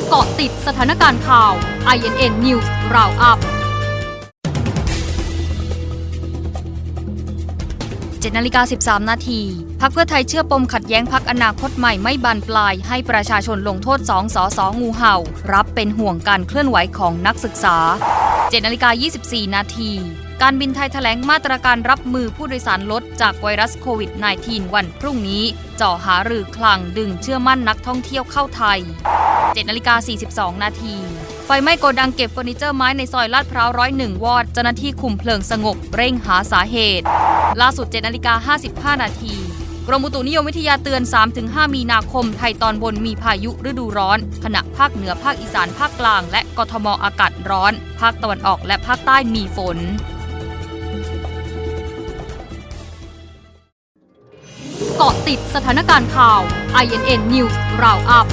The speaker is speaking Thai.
เกาะติดสถานการณ์ข่าว INN News Roundup 7:13 นาทีพรรคเพื่อไทยเชื่อปมขัดแย้งพรรคอนาคตใหม่ไม่บานปลายให้ประชาชนลงโทษ2 สส.งูเห่ารับเป็นห่วงการเคลื่อนไหวของนักศึกษา 7:24 นาทีการบินไทยแถลงมาตรการรับมือผู้โดยสารลดจากไวรัสโควิด -19 วันพรุ่งนี้เจาะหารือคลังดึงเชื่อมั่นนักท่องเที่ยวเข้าไทย 7:42 นาทีไฟไหม้โกดังเก็บเฟอร์นิเจอร์ไม้ในซอยลาดพร้าว101 วอดเจ้าหน้าที่คุมเพลิงสงบเร่งหาสาเหตุล่าสุด 7:55 นาทีกรมอุตุนิยมวิทยาเตือน 3-5 มีนาคมไทยตอนบนมีพายุฤดูร้อนขณะภาคเหนือภาคอีสานภาคกลางและกทมอากาศร้อนภาคตะวันออกและภาคใต้มีฝนเกาะติดสถานการณ์ข่าว INN News Roundup